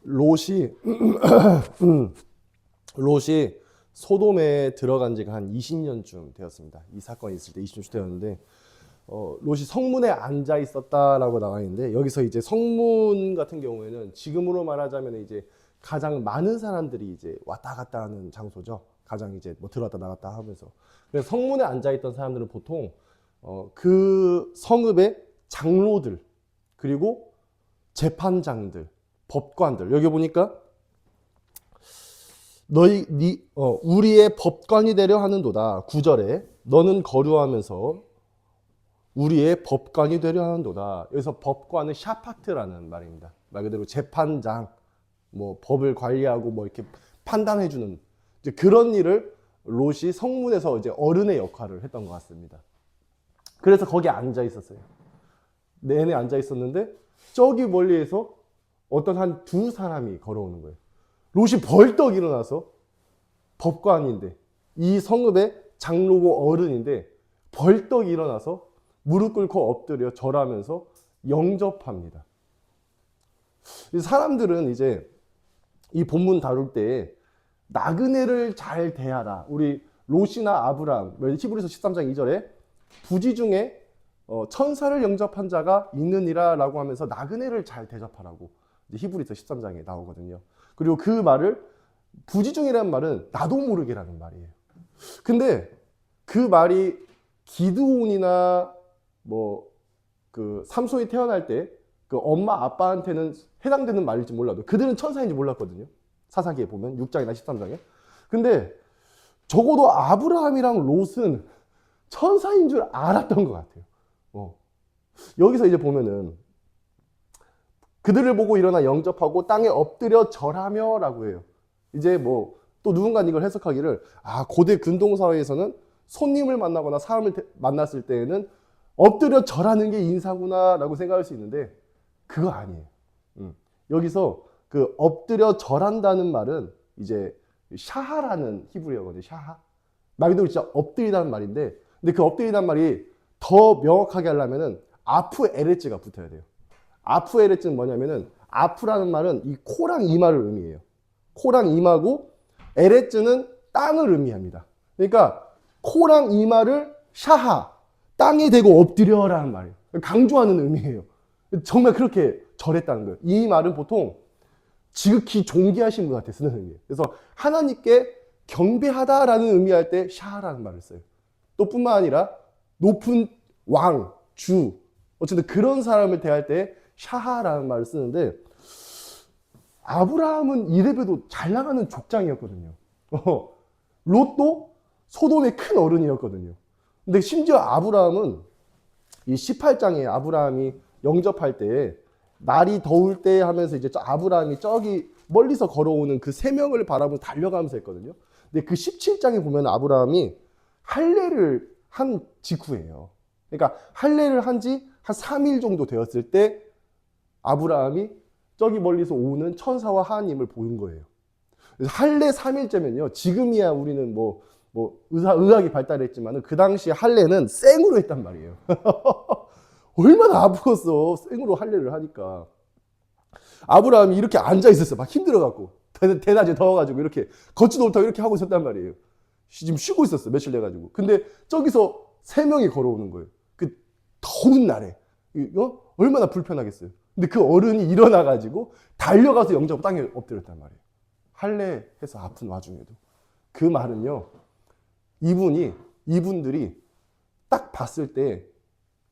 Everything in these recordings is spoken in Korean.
롯이 롯이 소돔에 들어간 지가 한 20년쯤 되었습니다. 이 사건이 있을 때 20년쯤 되었는데 롯이 성문에 앉아 있었다라고 나와 있는데, 여기서 이제 성문 같은 경우에는 지금으로 말하자면 이제 가장 많은 사람들이 이제 왔다 갔다 하는 장소죠. 가장 이제 뭐 들어왔다 나갔다 하면서. 그래서 성문에 앉아 있던 사람들은 보통 그 성읍의 장로들, 그리고 재판장들, 법관들, 여기 보니까 우리의 법관이 되려 하는도다. 9절에 너는 거류하면서 우리의 법관이 되려 하는도다. 여기서 법관은 샤파트라는 말입니다. 말 그대로 재판장, 뭐 법을 관리하고 뭐 이렇게 판단해주는 이제 그런 일을 롯이 성문에서 이제 어른의 역할을 했던 것 같습니다. 그래서 거기 앉아 있었어요. 내내 앉아 있었는데 저기 멀리에서 어떤 한 두 사람이 걸어오는 거예요. 롯이 벌떡 일어나서, 법관인데 이 성읍의 장로고 어른인데 벌떡 일어나서 무릎 꿇고 엎드려 절하면서 영접합니다. 사람들은 이제 이 본문 다룰 때 나그네를 잘 대하라. 우리 롯이나 아브람, 히브리서 13장 2절에 부지 중에 천사를 영접한 자가 있느니라 라고 하면서 나그네를 잘 대접하라고 히브리서 13장에 나오거든요. 그리고 그 말을, 부지중이라는 말은 나도 모르게라는 말이에요. 근데 그 말이 기드온이나 뭐 그 삼손이 태어날 때 그 엄마 아빠한테는 해당되는 말일지 몰라도 그들은 천사인지 몰랐거든요. 사사기에 보면 6장이나 13장에. 근데 적어도 아브라함이랑 롯은 천사인 줄 알았던 것 같아요. 여기서 이제 보면은 그들을 보고 일어나 영접하고 땅에 엎드려 절하며 라고 해요. 이제 뭐 또 누군가 이걸 해석하기를, 고대 근동사회에서는 손님을 만나거나 사람을 만났을 때에는 엎드려 절하는 게 인사구나 라고 생각할 수 있는데 그거 아니에요. 여기서 그 엎드려 절한다는 말은 이제 샤하라는 히브리어거든요. 샤하. 말 그대로 진짜 엎드리다는 말인데, 근데 그 엎드리다는 말이 더 명확하게 하려면은 아프 에레츠가 붙어야 돼요. 아프 에레츠는 뭐냐면은, 아프라는 말은 이 코랑 이마를 의미해요. 코랑 이마고 에레츠는 땅을 의미합니다. 그러니까 코랑 이마를 샤하, 땅에 대고 엎드려라는 말이에요. 강조하는 의미예요. 정말 그렇게 절했다는 거예요. 이 말은 보통 지극히 존귀하신 분한테 쓰는 의미예요. 그래서 하나님께 경배하다라는 의미할 때 샤라는 말을 써요. 또 뿐만 아니라 높은 왕, 주, 어쨌든 그런 사람을 대할 때 샤하라는 말을 쓰는데, 아브라함은 이래봬도 잘 나가는 족장이었거든요. 롯도 소돔의 큰 어른이었거든요. 근데 심지어 아브라함은 이 18장에 아브라함이 영접할 때 날이 더울 때 하면서 이제 아브라함이 저기 멀리서 걸어오는 그 세 명을 바라보고 달려가면서 했거든요. 근데 그 17장에 보면 아브라함이 할례를 한 직후예요. 그러니까 할례를 한 지 한 3일 정도 되었을 때 아브라함이 저기 멀리서 오는 천사와 하나님을 보는 거예요. 그래서 할례 3일째면요. 지금이야 우리는 뭐 의학이 발달했지만 그 당시 할례는 생으로 했단 말이에요. 얼마나 아프겠어. 생으로 할례를 하니까. 아브라함이 이렇게 앉아 있었어. 막 힘들어갖고. 대낮에 더워가지고 이렇게 걷지도 못하고 이렇게 하고 있었단 말이에요. 지금 쉬고 있었어. 며칠 돼가지고. 근데 저기서 3명이 걸어오는 거예요. 그 더운 날에. 얼마나 불편하겠어요. 근데 그 어른이 일어나가지고 달려가서 영접하고 땅에 엎드렸단 말이에요. 할례해서 아픈 와중에도. 그 말은요, 이분들이 딱 봤을 때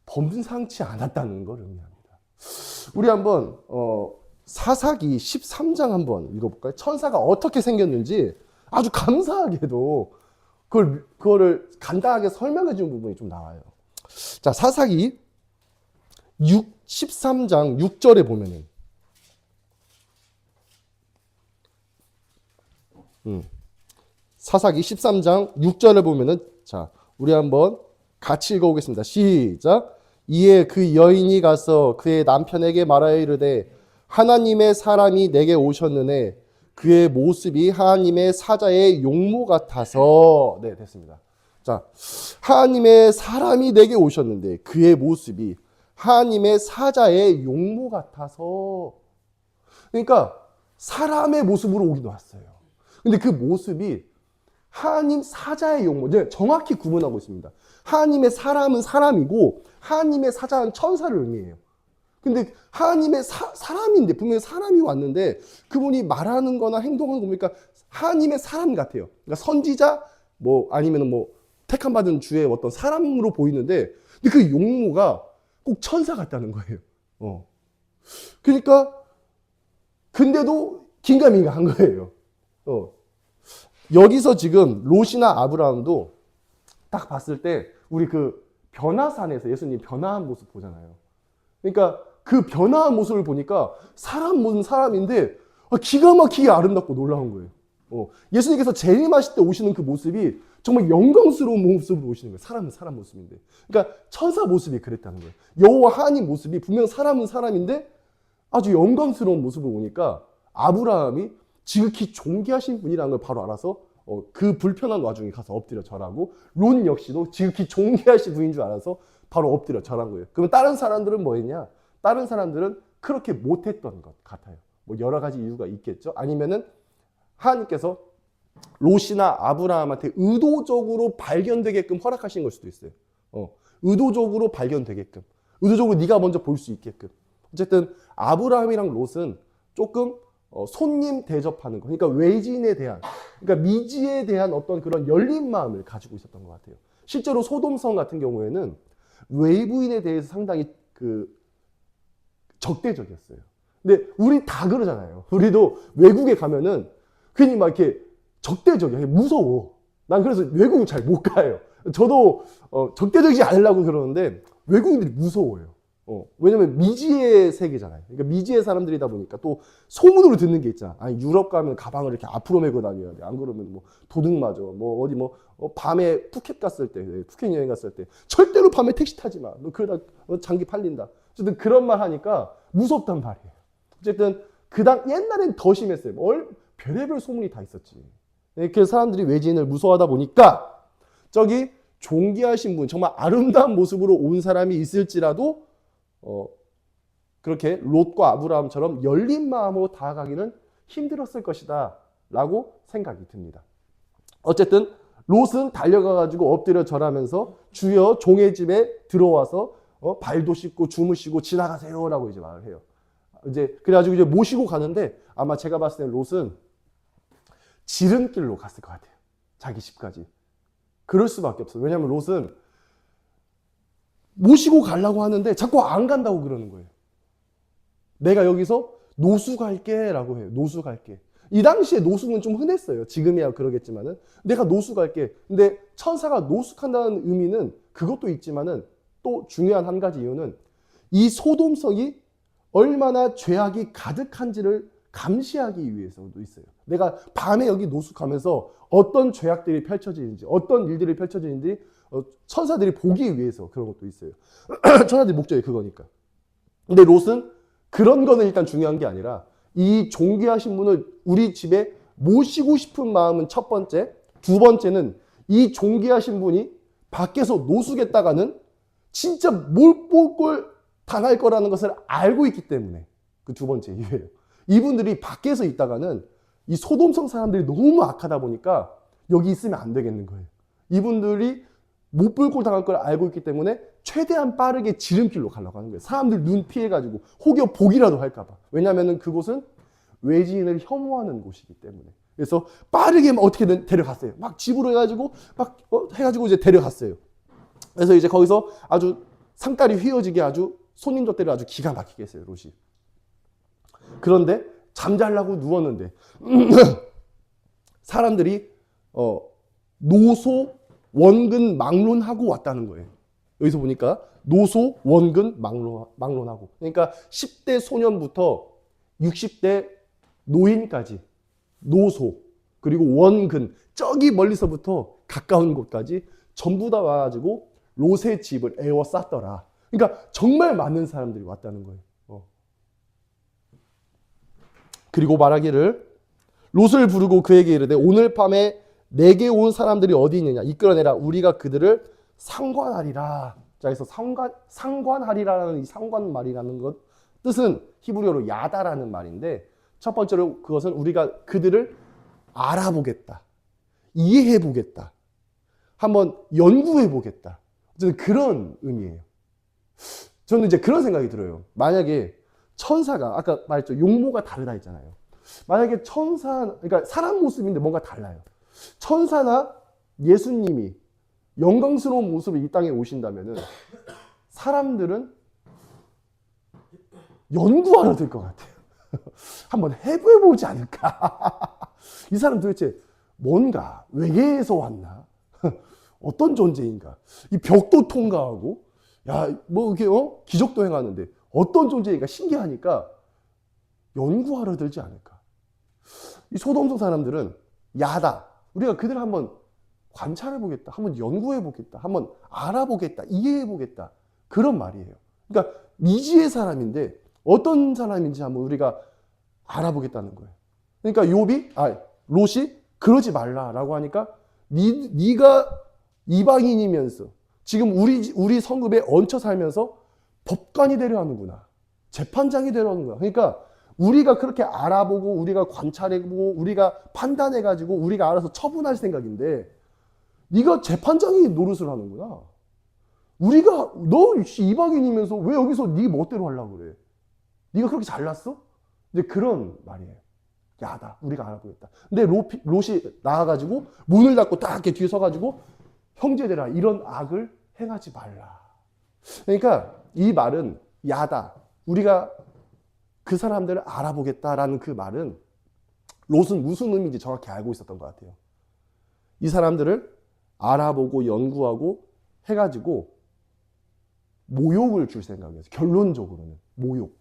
범상치 않았다는 걸 의미합니다. 우리 한번 사사기 13장 한번 읽어볼까요? 천사가 어떻게 생겼는지 아주 감사하게도 그거를 간단하게 설명해 준 부분이 좀 나와요. 자, 사사기 13장 6절에 보면은 사사기 13장 6절에 보면은, 자, 우리 한번 같이 읽어보겠습니다. 시작. 이에 그 여인이 가서 그의 남편에게 말하여 이르되 하나님의 사람이 내게 오셨느네 그의 모습이 하나님의 사자의 용모 같아서. 네, 됐습니다. 자, 하나님의 사람이 내게 오셨는데 그의 모습이 하나님의 사자의 용모 같아서. 그러니까 사람의 모습으로 오긴 왔어요. 근데 그 모습이 하나님 사자의 용모, 정확히 구분하고 있습니다. 하나님의 사람은 사람이고 하나님의 사자는 천사를 의미해요. 근데 하나님의 사람인데, 분명히 사람이 왔는데 그분이 말하는 거나 행동하는 거 보니까 하나님의 사람 같아요. 그러니까 선지자 뭐 아니면 뭐 택함 받은 주의 어떤 사람으로 보이는데, 근데 그 용모가 꼭 천사 같다는 거예요. 그러니까 근데도 긴가민가한 거예요. 여기서 지금 롯이나 아브라함도 딱 봤을 때 우리 그 변화산에서 예수님 변화한 모습 보잖아요. 그러니까 그 변화한 모습을 보니까 사람 모습은 사람인데 기가 막히게 아름답고 놀라운 거예요. 예수님께서 재림하실 때 오시는 그 모습이 정말 영광스러운 모습으로 오시는 거예요. 사람은 사람 모습인데. 그러니까 천사 모습이 그랬다는 거예요. 여호와 하나님 모습이 분명 사람은 사람인데 아주 영광스러운 모습을 보니까 아브라함이 지극히 존귀하신 분이라는 걸 바로 알아서 그 불편한 와중에 가서 엎드려 절하고, 롯 역시도 지극히 존귀하신 분인 줄 알아서 바로 엎드려 절한 거예요. 그러면 다른 사람들은 뭐 했냐? 다른 사람들은 그렇게 못했던 것 같아요. 뭐 여러 가지 이유가 있겠죠. 아니면은 하나님께서 롯이나 아브라함한테 의도적으로 발견되게끔 허락하신 걸 수도 있어요. 의도적으로 발견되게끔, 의도적으로 네가 먼저 볼 수 있게끔. 어쨌든 아브라함이랑 롯은 조금 손님 대접하는 거, 그러니까 외지인에 대한, 그러니까 미지에 대한 어떤 그런 열린 마음을 가지고 있었던 것 같아요. 실제로 소돔성 같은 경우에는 외부인에 대해서 상당히 적대적이었어요. 근데 우리 다 그러잖아요. 우리도 외국에 가면은 괜히 막 이렇게 적대적이야. 무서워. 난 그래서 외국은 잘 못 가요. 저도 적대적이지 않으려고 그러는데 외국인들이 무서워요. 왜냐면 미지의 세계잖아요. 그러니까 미지의 사람들이다 보니까 또 소문으로 듣는 게 있잖아. 아니, 유럽 가면 가방을 이렇게 앞으로 메고 다녀야 돼. 안 그러면 뭐 도둑 맞아. 뭐 어디 뭐 밤에 푸켓 갔을 때, 푸켓 여행 갔을 때 절대로 밤에 택시 타지 마. 너 그러다 장기 팔린다. 어쨌든 그런 말 하니까 무섭단 말이에요. 어쨌든 옛날엔 더 심했어요. 별의별 소문이 다 있었지. 이렇게 사람들이 외지인을 무서워하다 보니까 저기 존귀하신 분, 정말 아름다운 모습으로 온 사람이 있을지라도 그렇게 롯과 아브라함처럼 열린 마음으로 다가가기는 힘들었을 것이다 라고 생각이 듭니다. 어쨌든 롯은 달려가가지고 엎드려 절하면서 주여 종의 집에 들어와서 발도 씻고 주무시고 지나가세요 라고 이제 말을 해요. 이제 그래가지고 이제 모시고 가는데 아마 제가 봤을 때 롯은 지름길로 갔을 것 같아요. 자기 집까지. 그럴 수밖에 없어요. 왜냐하면 롯은 모시고 가려고 하는데 자꾸 안 간다고 그러는 거예요. 내가 여기서 노수 갈게 라고 해요. 노수 갈게. 이 당시에 노숙은 좀 흔했어요. 지금이야 그러겠지만은 내가 노수 갈게. 근데 천사가 노숙한다는 의미는 그것도 있지만은 또 중요한 한 가지 이유는 이 소돔성이 얼마나 죄악이 가득한지를 감시하기 위해서도 있어요. 내가 밤에 여기 노숙하면서 어떤 죄악들이 펼쳐지는지, 어떤 일들이 펼쳐지는지 천사들이 보기 위해서 그런 것도 있어요. 천사들이 목적이 그거니까. 근데 롯은 그런 거는 일단 중요한 게 아니라 이 존귀하신 분을 우리 집에 모시고 싶은 마음은 첫 번째, 두 번째는 이 존귀하신 분이 밖에서 노숙했다가는 진짜 몰골 당할 거라는 것을 알고 있기 때문에 그 두 번째 이유예요. 이분들이 밖에서 있다가는 이 소돔성 사람들이 너무 악하다 보니까 여기 있으면 안 되겠는 거예요. 이분들이 못 볼 꼴 당할 걸 알고 있기 때문에 최대한 빠르게 지름길로 가려고 하는 거예요. 사람들 눈 피해가지고 혹여 보기라도 할까봐. 왜냐하면 그곳은 외지인을 혐오하는 곳이기 때문에. 그래서 빠르게 어떻게든 데려갔어요. 막 집으로 해가지고 막 해가지고 이제 데려갔어요. 그래서 이제 거기서 아주 상다리 휘어지게 아주 손님 젖대를 아주 기가 막히게 했어요, 롯이. 그런데 잠자려고 누웠는데 사람들이 노소 원근 막론하고 왔다는 거예요. 여기서 보니까 노소 원근 막론하고, 그러니까 10대 소년부터 60대 노인까지 노소 그리고 원근, 저기 멀리서부터 가까운 곳까지 전부 다 와가지고 롯의 집을 에워쌌더라. 그러니까 정말 많은 사람들이 왔다는 거예요. 그리고 말하기를 롯을 부르고 그에게 이르되 오늘 밤에 내게 온 사람들이 어디 있느냐 이끌어내라. 우리가 그들을 상관하리라. 자, 그래서 상관하리라는 이 상관 말이라는 것 뜻은 히브리어로 야다라는 말인데 첫 번째로 그것은 우리가 그들을 알아보겠다. 이해해보겠다. 한번 연구해보겠다. 저는 그런 의미예요. 저는 이제 그런 생각이 들어요. 만약에 천사가, 아까 말했죠. 용모가 다르다 했잖아요. 만약에 그러니까 사람 모습인데 뭔가 달라요. 천사나 예수님이 영광스러운 모습으로 이 땅에 오신다면은 사람들은 연구하러 들 것 같아요. 한번 해보지 않을까. 이 사람 도대체 뭔가 외계에서 왔나? 어떤 존재인가? 이 벽도 통과하고, 야, 뭐 이렇게 기적도 행하는데 어떤 존재인가 신기하니까 연구하러 들지 않을까? 이 소돔성 사람들은 야다. 우리가 그들을 한번 관찰해 보겠다. 한번 연구해 보겠다. 한번 알아보겠다. 이해해 보겠다. 그런 말이에요. 그러니까 미지의 사람인데 어떤 사람인지 한번 우리가 알아보겠다는 거예요. 그러니까 롯이 그러지 말라라고 하니까 네가 이방인이면서 지금 우리 성읍에 얹혀 살면서 법관이 되려 하는구나. 재판장이 되려 하는구나. 그러니까 우리가 그렇게 알아보고 우리가 관찰해보고 우리가 판단해가지고 우리가 알아서 처분할 생각인데 네가 재판장이 노릇을 하는구나. 너 이방인이면서 왜 여기서 네 멋대로 하려고 그래? 네가 그렇게 잘났어? 이제 그런 말이에요. 야다. 우리가 알아보겠다. 근데 롯이 나와가지고 문을 닫고 딱 이렇게 뒤에 서가지고 형제들아 이런 악을 행하지 말라. 그러니까 이 말은 야다. 우리가 그 사람들을 알아보겠다라는 그 말은 롯은 무슨 의미인지 정확히 알고 있었던 것 같아요. 이 사람들을 알아보고 연구하고 해가지고 모욕을 줄 생각이었어요. 결론적으로는 모욕.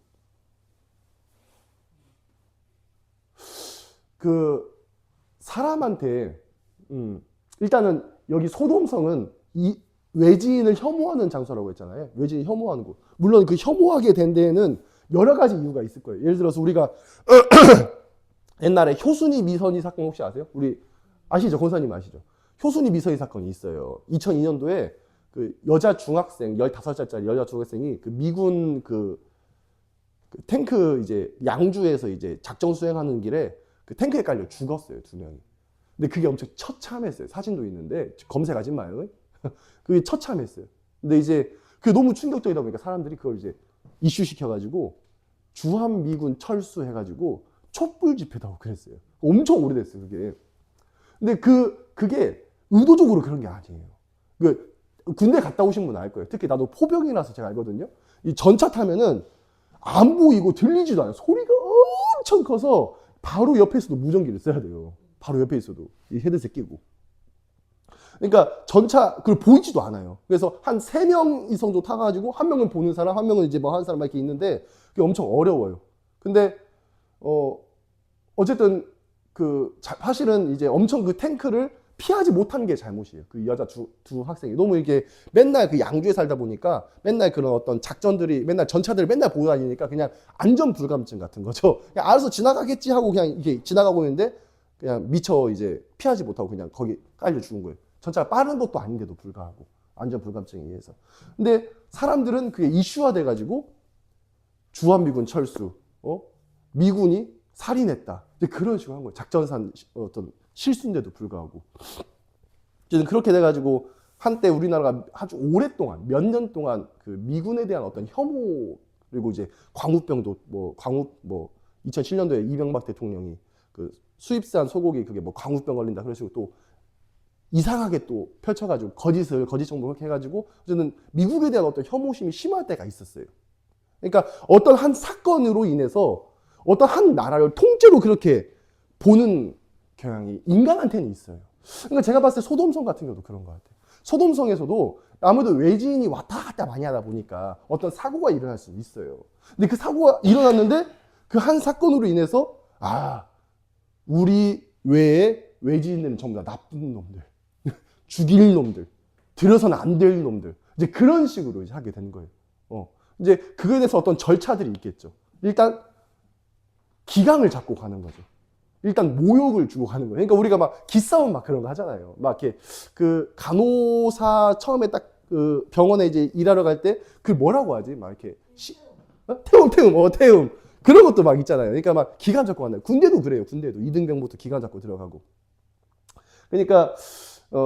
그 사람한테 일단은 여기 소돔성은 이 외지인을 혐오하는 장소라고 했잖아요. 외지인 혐오하는 곳. 물론 그 혐오하게 된 데에는 여러 가지 이유가 있을 거예요. 예를 들어서 우리가 옛날에 효순이 미선이 사건 혹시 아세요? 우리 아시죠? 권사님 아시죠? 효순이 미선이 사건이 있어요. 2002년도에 그 여자 중학생 15살짜리 여자 중학생이 그 미군 그 탱크 이제 양주에서 이제 작전 수행하는 길에 그 탱크에 깔려 죽었어요. 2명이. 근데 그게 엄청 처참했어요. 사진도 있는데 검색하지 마요. 그게 처참했어요. 근데 이제 그게 너무 충격적이다 보니까 사람들이 그걸 이제 이슈시켜가지고 주한미군 철수해가지고 촛불 집회도 하고 그랬어요. 엄청 오래됐어요, 그게. 근데 그게 의도적으로 그런 게 아니에요. 군대 갔다 오신 분 알 거예요. 특히 나도 포병이라서 제가 알거든요. 이 전차 타면은 안 보이고 들리지도 않아요. 소리가 엄청 커서 바로 옆에 있어도 무전기를 써야 돼요. 바로 옆에 있어도 이 헤드셋 끼고. 그러니까 전차 그걸 보이지도 않아요. 그래서 한 3명 이상도 타가지고 한 명은 보는 사람, 한 명은 이제 뭐 하는 사람 이렇게 있는데 그게 엄청 어려워요. 근데 어쨌든 사실은 이제 엄청 그 탱크를 피하지 못한 게 잘못이에요. 그 여자 두 학생이 너무 이게 맨날 그 양주에 살다 보니까 맨날 그런 어떤 작전들이 맨날 전차들을 맨날 보고 다니니까 그냥 안전 불감증 같은 거죠. 그냥 알아서 지나가겠지 하고 그냥 이게 지나가고 있는데 그냥 미처 이제 피하지 못하고 그냥 거기 깔려 죽은 거예요. 전차가 빠른 것도 아닌데도 불구하고 안전 불감증에 의해서. 근데 사람들은 그게 이슈화 돼가지고 주한미군 철수, 미군이 살인했다. 그런 식으로 한 거예요. 작전상 어떤 실수인데도 불구하고. 저는 그렇게 돼가지고 한때 우리나라가 아주 오랫동안 몇 년 동안 그 미군에 대한 어떤 혐오 그리고 이제 광우병도 2007년도에 이명박 대통령이 그 수입산 소고기 그게 뭐 광우병 걸린다 그런 식으로 또 이상하게 또 펼쳐가지고 거짓 정보 그렇게 해가지고 저는 미국에 대한 어떤 혐오심이 심할 때가 있었어요. 그러니까 어떤 한 사건으로 인해서 어떤 한 나라를 통째로 그렇게 보는 경향이 인간한테는 있어요. 그러니까 제가 봤을 때 소돔성 같은 경우도 그런 것 같아요. 소돔성에서도 아무래도 외지인이 왔다 갔다 많이 하다 보니까 어떤 사고가 일어날 수 있어요. 근데 그 사고가 일어났는데 그 한 사건으로 인해서 우리 외에 외지인들은 전부 다 나쁜 놈들, 죽일 놈들, 들어서는 안 될 놈들 이제 그런 식으로 이제 하게 된 거예요. 이제 그거에 대해서 어떤 절차들이 있겠죠. 일단 기강을 잡고 가는 거죠. 일단 모욕을 주고 가는 거예요. 그러니까 우리가 막 기싸움 막 그런 거 하잖아요. 막 이렇게 그 간호사 처음에 딱 그 병원에 이제 일하러 갈 때 그 뭐라고 하지? 막 이렇게 태움. 그런 것도 막 있잖아요. 그러니까 막 기간 잡고 간다. 군대도 그래요. 군대도 이등병부터 기간 잡고 들어가고. 그러니까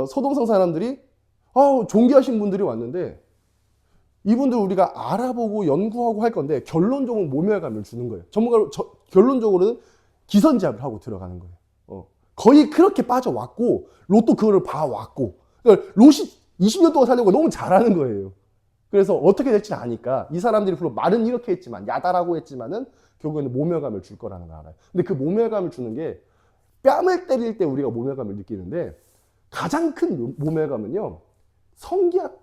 소동성 사람들이 존귀하신 분들이 왔는데 이분들 우리가 알아보고 연구하고 할 건데 결론적으로 모멸감을 주는 거예요. 전문가로 결론적으로는 기선제압을 하고 들어가는 거예요. 거의 그렇게 빠져왔고 롯도 그거를 봐왔고 그러니까 롯이 20년 동안 살려고 너무 잘하는 거예요. 그래서 어떻게 될지는 아니까 이 사람들이 물론 말은 이렇게 했지만 야다라고 했지만은 결국에는 모멸감을 줄 거라는 걸 알아요. 근데 그 모멸감을 주는 게 뺨을 때릴 때 우리가 모멸감을 느끼는데 가장 큰 모멸감은요.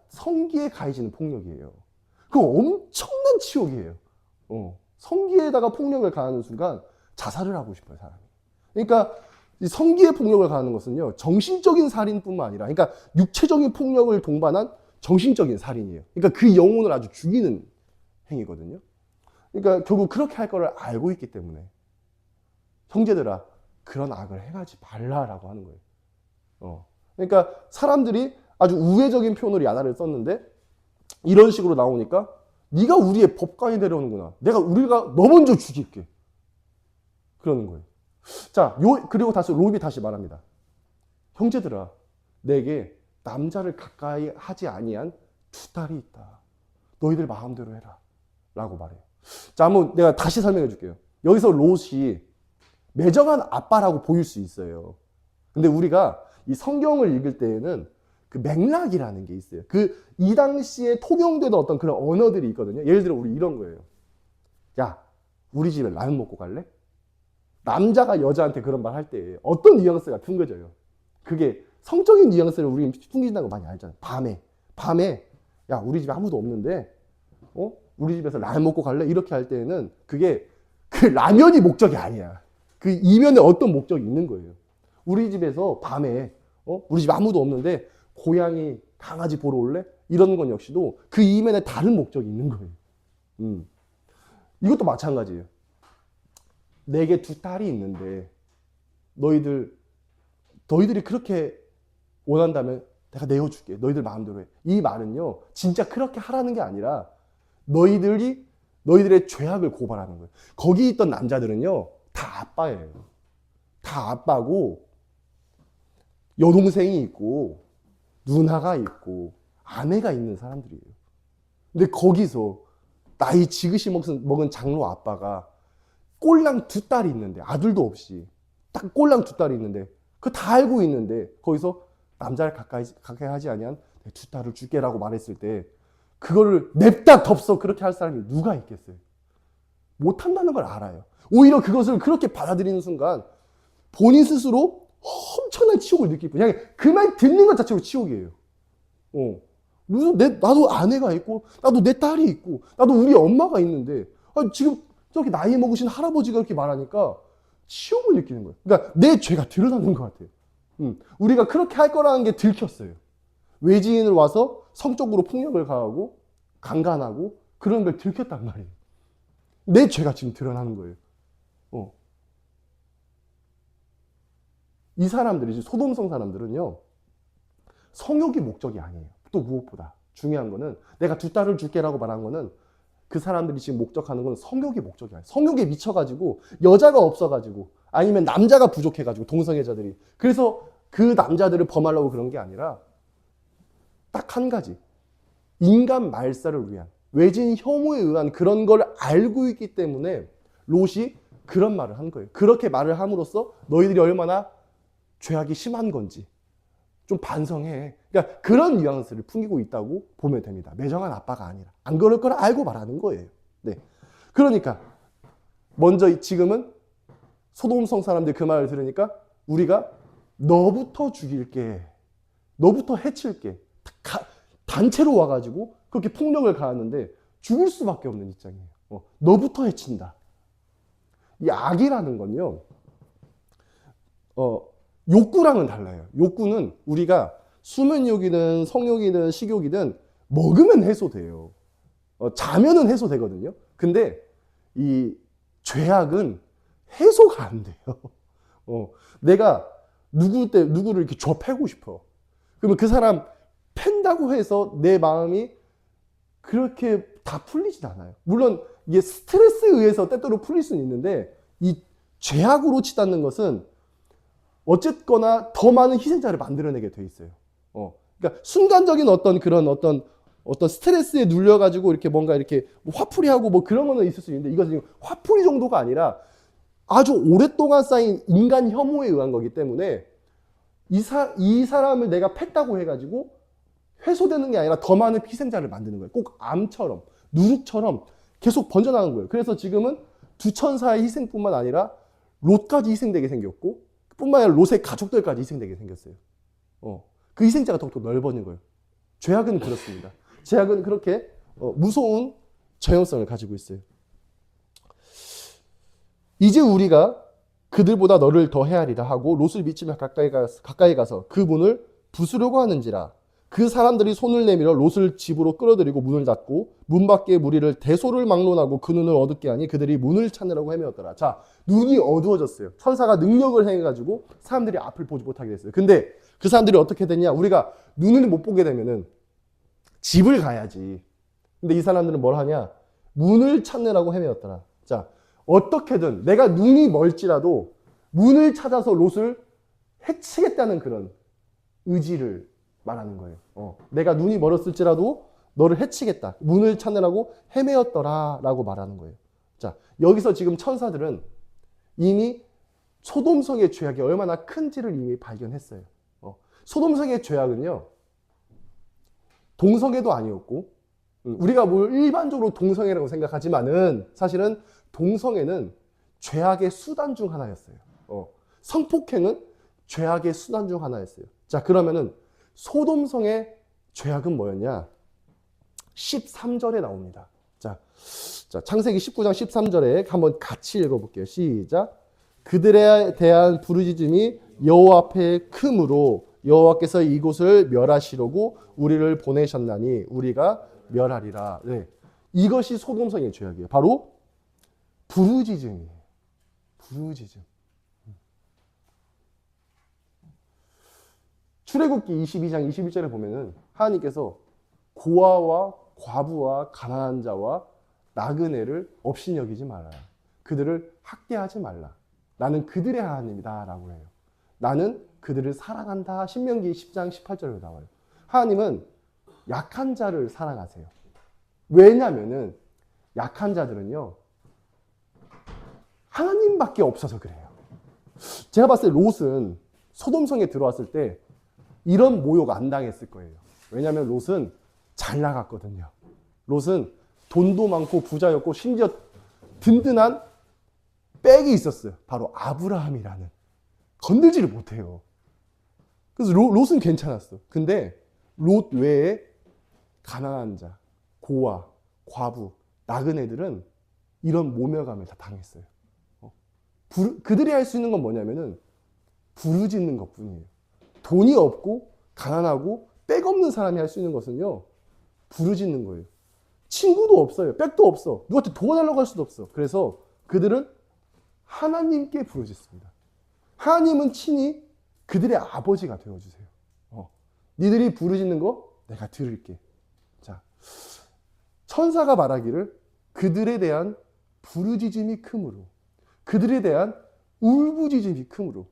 성기에 가해지는 폭력이에요. 그거 엄청난 치욕이에요. 성기에다가 폭력을 가하는 순간 자살을 하고 싶어요, 사람이. 그러니까 이 성기에 폭력을 가하는 것은요. 정신적인 살인뿐만 아니라 그러니까 육체적인 폭력을 동반한 정신적인 살인이에요. 그러니까 그 영혼을 아주 죽이는 행위거든요. 그러니까 결국 그렇게 할 거를 알고 있기 때문에 형제들아 그런 악을 행하지 말라라고 하는 거예요. 그러니까 사람들이 아주 우회적인 표현으로 야단을 썼는데 이런 식으로 나오니까 네가 우리의 법관이 되려는구나. 우리가 너 먼저 죽일게. 그러는 거예요. 자, 그리고 롯이 다시 말합니다. 형제들아, 내게 남자를 가까이 하지 아니한 두 딸이 있다. 너희들 마음대로 해라. 라고 말해요. 자, 한번 내가 다시 설명해 줄게요. 여기서 롯이 매정한 아빠라고 보일 수 있어요. 근데 우리가 이 성경을 읽을 때에는 그 맥락이라는 게 있어요. 이 당시에 통용되는 어떤 그런 언어들이 있거든요. 예를 들어 우리 이런 거예요. 야, 우리 집에 라면 먹고 갈래? 남자가 여자한테 그런 말 할 때 어떤 뉘앙스가 풍겨져요. 그게 성적인 뉘앙스를 우리 풍긴다는 거 많이 알잖아요. 밤에 야, 우리 집에 아무도 없는데 우리 집에서 라면 먹고 갈래? 이렇게 할 때는 그게 그 라면이 목적이 아니야. 그 이면에 어떤 목적이 있는 거예요. 우리 집에서 밤에 우리 집에 아무도 없는데 고양이, 강아지 보러 올래? 이런 건 역시도 그 이면에 다른 목적이 있는 거예요. 이것도 마찬가지예요. 내게 두 딸이 있는데 너희들이 그렇게 원한다면 내가 내어줄게. 너희들 마음대로 해. 이 말은요. 진짜 그렇게 하라는 게 아니라 너희들의 죄악을 고발하는 거예요. 거기 있던 남자들은요. 다 아빠예요. 다 아빠고 여동생이 있고 누나가 있고 아내가 있는 사람들이에요. 근데 거기서 나이 지그시 먹은 장로 아빠가 꼴랑 두 딸이 있는데 아들도 없이 딱 꼴랑 두 딸이 있는데 그거 다 알고 있는데 거기서 남자를 가까이 하지 아니한 두 딸을 줄게라고 말했을 때 그거를 냅다 덥석 그렇게 할 사람이 누가 있겠어요? 못한다는 걸 알아요. 오히려 그것을 그렇게 받아들이는 순간 본인 스스로 엄청난 치욕을 느끼고 그냥 그 말 듣는 것 자체로 치욕이에요. 무슨 나도 아내가 있고 나도 내 딸이 있고 나도 우리 엄마가 있는데 지금 저렇게 나이 먹으신 할아버지가 이렇게 말하니까 치욕을 느끼는 거예요. 그러니까 내 죄가 드러나는 것 같아요. 우리가 그렇게 할 거라는 게 들켰어요. 외지인을 와서 성적으로 폭력을 가하고 강간하고 그런 걸 들켰단 말이에요. 내 죄가 지금 드러나는 거예요. 이 사람들이 소돔성 사람들은요. 성욕이 목적이 아니에요. 또 무엇보다 중요한 거는 내가 두 딸을 줄게라고 말한 거는 그 사람들이 지금 목적하는 건 성욕이 목적이 아니에요. 성욕에 미쳐가지고 여자가 없어가지고 아니면 남자가 부족해가지고 동성애자들이 그래서 그 남자들을 범하려고 그런 게 아니라 딱 한 가지 인간 말살을 위한 외진 혐오에 의한 그런 걸 알고 있기 때문에 롯이 그런 말을 한 거예요. 그렇게 말을 함으로써 너희들이 얼마나 죄악이 심한 건지 좀 반성해. 그러니까 그런 뉘앙스를 풍기고 있다고 보면 됩니다. 매정한 아빠가 아니라 안 그럴 걸 알고 말하는 거예요. 네. 그러니까 먼저 지금은 소돔성 사람들이 그 말을 들으니까 우리가 너부터 죽일게, 너부터 해칠게. 단체로 와가지고 그렇게 폭력을 가하는데 죽을 수밖에 없는 입장이에요. 너부터 해친다. 이 악이라는 건요. 욕구랑은 달라요. 욕구는 우리가 수면욕이든 성욕이든 식욕이든 먹으면 해소돼요. 자면은 해소되거든요. 근데 이 죄악은 해소가 안 돼요. 내가 누구를 이렇게 좁혀고 싶어. 그러면 그 사람 팬다고 해서 내 마음이 그렇게 다 풀리진 않아요. 물론 이게 스트레스에 의해서 때때로 풀릴 수는 있는데 이 죄악으로 치닫는 것은 어쨌거나 더 많은 희생자를 만들어내게 돼 있어요. 그러니까 순간적인 어떤 스트레스에 눌려가지고 이렇게 뭔가 이렇게 뭐 화풀이하고 뭐 그런 거는 있을 수 있는데 이것은 지금 화풀이 정도가 아니라 아주 오랫동안 쌓인 인간 혐오에 의한 거기 때문에 이 사람을 내가 팼다고 해가지고 해소되는 게 아니라 더 많은 희생자를 만드는 거예요. 꼭 암처럼, 누룩처럼 계속 번져나가는 거예요. 그래서 지금은 두 천사의 희생뿐만 아니라 롯까지 희생되게 생겼고, 뿐만 아니라 롯의 가족들까지 희생되게 생겼어요. 그 희생자가 더욱더 넓어진 거예요. 죄악은 그렇습니다. 죄악은 그렇게 무서운 전형성을 가지고 있어요. 이제 우리가 그들보다 너를 더 헤아리라 하고 롯을 미치며 가까이 가서 그 문을 부수려고 하는지라. 그 사람들이 손을 내밀어 롯을 집으로 끌어들이고 문을 닫고 문 밖에 무리를 대소를 막론하고 그 눈을 어둡게 하니 그들이 문을 찾느라고 헤매었더라. 자, 눈이 어두워졌어요. 천사가 능력을 행해가지고 사람들이 앞을 보지 못하게 됐어요. 근데 그 사람들이 어떻게 됐냐? 우리가 눈을 못 보게 되면은 집을 가야지. 근데 이 사람들은 뭘 하냐? 문을 찾느라고 헤매었더라. 자, 어떻게든 내가 눈이 멀지라도 문을 찾아서 롯을 해치겠다는 그런 의지를 말하는 거예요. 내가 눈이 멀었을지라도 너를 해치겠다. 문을 찾느라고 헤매었더라 라고 말하는 거예요. 자, 여기서 지금 천사들은 이미 소돔성의 죄악이 얼마나 큰지를 이미 발견했어요. 소돔성의 죄악은요, 동성애도 아니었고, 우리가 뭘 일반적으로 동성애라고 생각하지만은 사실은 동성애는 죄악의 수단 중 하나였어요. 성폭행은 죄악의 수단 중 하나였어요. 자, 그러면은 소돔성의 죄악은 뭐였냐? 13절에 나옵니다. 자, 창세기 19장 13절에 한번 같이 읽어볼게요. 시작. 그들에 대한 부르짖음이 여호와 앞에 크므로 여호와께서 이곳을 멸하시려고 우리를 보내셨나니 우리가 멸하리라. 네. 이것이 소돔성의 죄악이에요. 바로 부르짖음이에요. 부르짖음. 출애굽기 22장 21절에 보면은 하나님께서 고아와 과부와 가난한 자와 나그네를 업신여기지 말라. 그들을 학대하지 말라. 나는 그들의 하나님이다 라고 해요. 나는 그들을 사랑한다. 신명기 10장 18절에 나와요. 하나님은 약한 자를 사랑하세요. 왜냐면은 약한 자들은요, 하나님밖에 없어서 그래요. 제가 봤을 때 롯은 소돔성에 들어왔을 때 이런 모욕 안 당했을 거예요. 왜냐하면 롯은 잘 나갔거든요. 롯은 돈도 많고 부자였고 심지어 든든한 백이 있었어요. 바로 아브라함이라는. 건들지를 못해요. 그래서 롯은 괜찮았어. 근데 롯 외에 가난한 자, 고아, 과부, 나그네들은 이런 모멸감을 다 당했어요. 그들이 할 수 있는 건 뭐냐면은 부르짖는 것뿐이에요. 돈이 없고 가난하고 백 없는 사람이 할 수 있는 것은요, 부르짖는 거예요. 친구도 없어요. 백도 없어. 누구한테 도와달라고 할 수도 없어. 그래서 그들은 하나님께 부르짖습니다. 하나님은 친히 그들의 아버지가 되어주세요. 니들이 부르짖는 거 내가 들을게. 자, 천사가 말하기를 그들에 대한 부르짖음이 크므로, 그들에 대한 울부짖음이 크므로,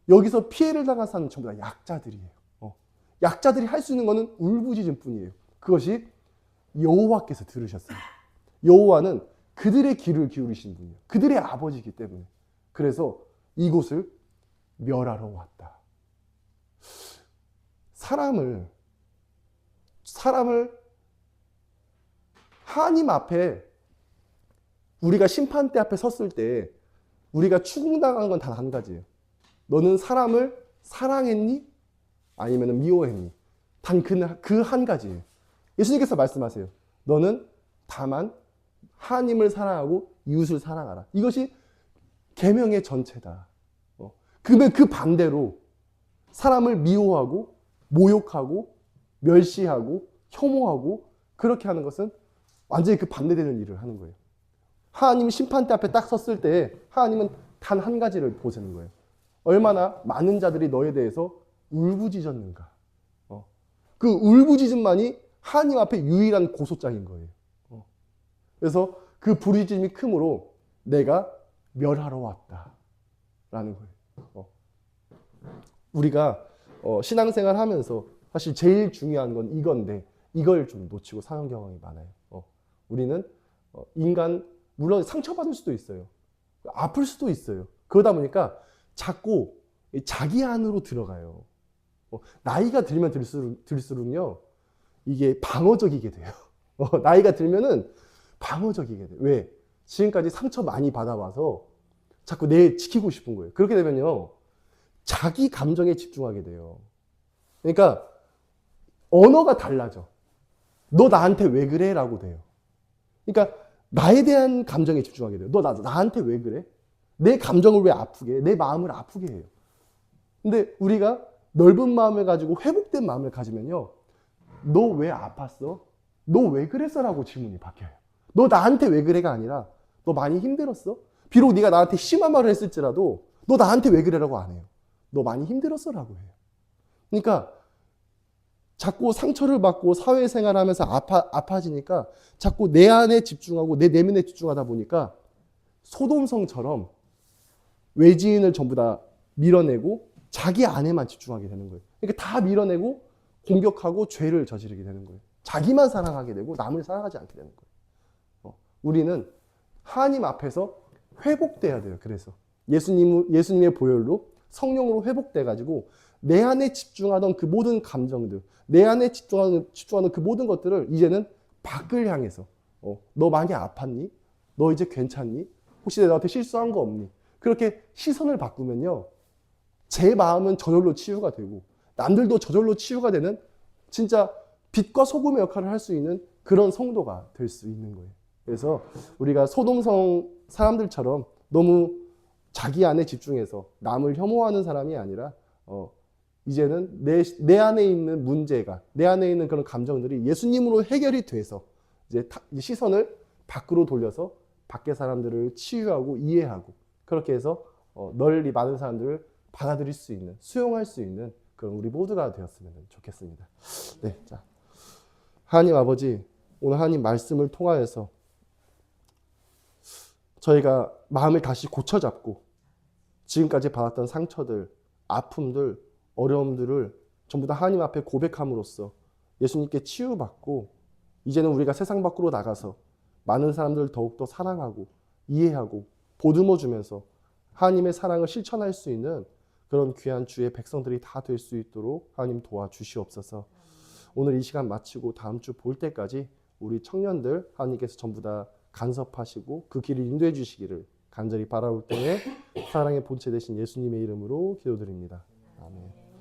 여기서 피해를 당한 사람은 전부 다 약자들이에요. 약자들이 할 수 있는 것은 울부짖음 뿐이에요. 그것이 여호와께서 들으셨어요. 여호와는 그들의 귀를 기울이신 분이에요. 그들의 아버지이기 때문에. 그래서 이곳을 멸하러 왔다. 사람을 하나님 앞에, 우리가 심판대 앞에 섰을 때 우리가 추궁당하는 건 단 한 가지예요. 너는 사람을 사랑했니? 아니면 미워했니? 단 그 한 가지예요. 예수님께서 말씀하세요. 너는 다만 하나님을 사랑하고 이웃을 사랑하라. 이것이 계명의 전체다. 그러면 그 반대로 사람을 미워하고 모욕하고 멸시하고 혐오하고 그렇게 하는 것은 완전히 그 반대되는 일을 하는 거예요. 하나님 심판대 앞에 딱 섰을 때 하나님은 단 한 가지를 보시는 거예요. 얼마나 많은 자들이 너에 대해서 울부짖었는가. 그 울부짖음만이 하나님 앞에 유일한 고소장인 거예요. 그래서 그 부르짖음이 크므로 내가 멸하러 왔다라는 거예요. 우리가 신앙생활 하면서 사실 제일 중요한 건 이건데 이걸 좀 놓치고 사는 경험이 많아요. 우리는 인간 물론 상처받을 수도 있어요. 아플 수도 있어요. 그러다 보니까 자꾸 자기 안으로 들어가요. 나이가 들면 들수록요 이게 방어적이게 돼요. 나이가 들면은 방어적이게 돼요. 왜? 지금까지 상처 많이 받아와서 자꾸 내 지키고 싶은 거예요. 그렇게 되면요 자기 감정에 집중하게 돼요. 그러니까 언어가 달라져. 너 나한테 왜 그래? 라고 돼요. 그러니까 나에 대한 감정에 집중하게 돼요. 너 나한테 왜 그래? 내 감정을 왜 아프게 해? 내 마음을 아프게 해요. 근데 우리가 넓은 마음을 가지고 회복된 마음을 가지면요. 너 왜 아팠어? 너 왜 그랬어? 라고 질문이 바뀌어요. 너 나한테 왜 그래가 아니라 너 많이 힘들었어? 비록 네가 나한테 심한 말을 했을지라도 너 나한테 왜 그래라고 안 해요. 너 많이 힘들었어? 라고 해요. 그러니까 자꾸 상처를 받고 사회생활하면서 아파지니까 자꾸 내 안에 집중하고 내 내면에 집중하다 보니까 소돔성처럼 외지인을 전부 다 밀어내고 자기 안에만 집중하게 되는 거예요. 그러니까 다 밀어내고 공격하고 죄를 저지르게 되는 거예요. 자기만 사랑하게 되고 남을 사랑하지 않게 되는 거예요. 우리는 하나님 앞에서 회복돼야 돼요. 그래서 예수님의 보혈로 성령으로 회복돼가지고 내 안에 집중하던 그 모든 감정들, 내 안에 집중하는 그 모든 것들을 이제는 밖을 향해서 너 많이 아팠니? 너 이제 괜찮니? 혹시 내가 너한테 실수한 거 없니? 그렇게 시선을 바꾸면요. 제 마음은 저절로 치유가 되고 남들도 저절로 치유가 되는 진짜 빛과 소금의 역할을 할 수 있는 그런 성도가 될 수 있는 거예요. 그래서 우리가 소돔성 사람들처럼 너무 자기 안에 집중해서 남을 혐오하는 사람이 아니라 이제는 내 안에 있는 문제가 내 안에 있는 그런 감정들이 예수님으로 해결이 돼서 이제 시선을 밖으로 돌려서 밖의 사람들을 치유하고 이해하고 그렇게 해서 널리 많은 사람들을 받아들일 수 있는 수용할 수 있는 그런 우리 모두가 되었으면 좋겠습니다. 네, 자 하나님 아버지 오늘 하나님 말씀을 통하여서 저희가 마음을 다시 고쳐잡고 지금까지 받았던 상처들, 아픔들, 어려움들을 전부 다 하나님 앞에 고백함으로써 예수님께 치유받고 이제는 우리가 세상 밖으로 나가서 많은 사람들을 더욱더 사랑하고 이해하고 보듬어주면서 하나님의 사랑을 실천할 수 있는 그런 귀한 주의 백성들이 다 될 수 있도록 하나님 도와주시옵소서. 오늘 이 시간 마치고 다음 주 볼 때까지 우리 청년들 하나님께서 전부 다 간섭하시고 그 길을 인도해 주시기를 간절히 바라올 때에 사랑의 본체 되신 예수님의 이름으로 기도드립니다. 아멘.